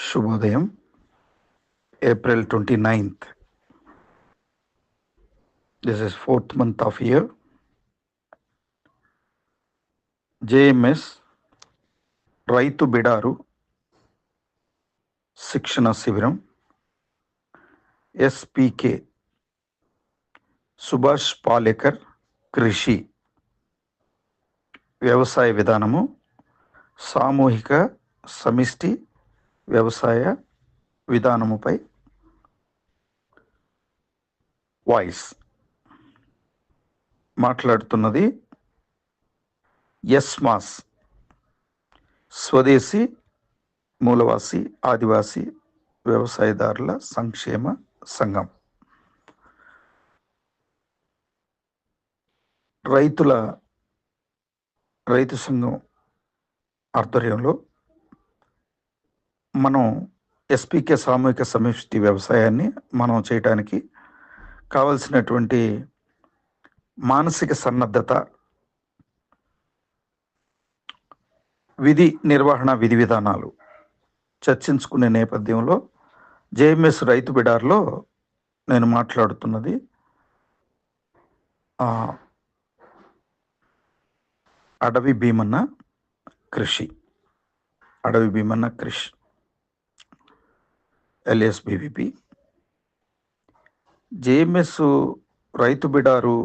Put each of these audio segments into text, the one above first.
శుభోదయం. April 29th. This is 4th month of year. JMS రైతు బిడారు శిక్షణ శిబిరం. SPK సుభాష్ పాలేకర్ కృషి వ్యవసాయ విధానము, సామూహిక సమిష్టి వ్యవసాయ విధానముపై వాయిస్ మాట్లాడుతున్నది ఎస్మాస్, స్వదేశీ మూలవాసి ఆదివాసీ వ్యవసాయదారుల సంక్షేమ సంఘం. రైతు సంఘం ఆధ్వర్యంలో మనం ఎస్పీకే సామూహిక సమిష్టి వ్యవసాయాన్ని మనం చేయటానికి కావలసినటువంటి మానసిక సన్నద్ధత, నిర్వహణ విధి విధానాలు చర్చించుకునే నేపథ్యంలో జేఎంఎస్ రైతు బిడార్లో నేను మాట్లాడుతున్నది అడవి భీమన్న కృషి ఎల్ఎస్ బీవీపీ. జేఎంఎస్ రైతు బిడారు,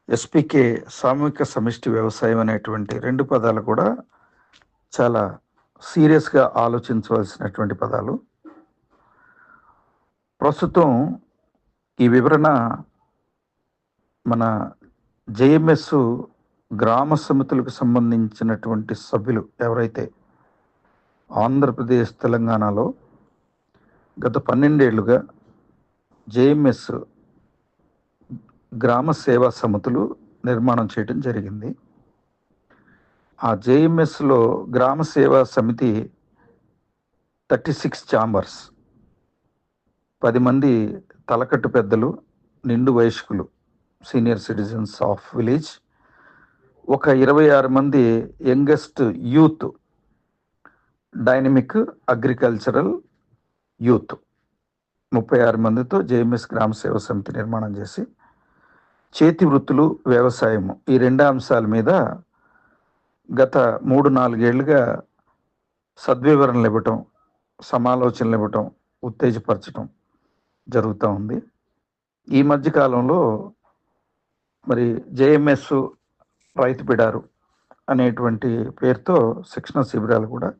ఎస్పీకే సామూహిక సమిష్టి వ్యవసాయం అనేటువంటి రెండు పదాలు కూడా చాలా సీరియస్గా ఆలోచించవలసినటువంటి పదాలు. ప్రస్తుతం ఈ వివరణ మన జేఎంఎస్ గ్రామ సమితులకు సంబంధించినటువంటి సభ్యులు ఎవరైతే ఆంధ్రప్రదేశ్ తెలంగాణలో గత 12 ఏళ్లుగా జేఎంఎస్ గ్రామ సేవా సమితులు నిర్మాణం చేయడం జరిగింది. ఆ జేఎంఎస్లో గ్రామ సేవా సమితి 36 ఛాంబర్స్, 10 మంది తలకట్టు పెద్దలు, నిండు వయస్కులు, సీనియర్ సిటిజన్స్ ఆఫ్ విలేజ్, ఒక 26 మంది youngest youth, dynamic agricultural youth, 36 మందితో జేఎంఎస్ గ్రామ సేవా సమితి నిర్మాణం చేసి చేతి వృత్తులు, వ్యవసాయము ఈ 2 అంశాల మీద గత 3-4 ఏళ్లుగా సద్వివరణలు ఇవ్వటం, సమాలోచనలు ఇవ్వటం, ఉత్తేజపరచడం జరుగుతూ ఉంది. ఈ మధ్యకాలంలో మరి జేఎంఎస్ రైతు బిడారు అనేటువంటి పేరుతో శిక్షణ శిబిరాలు కూడా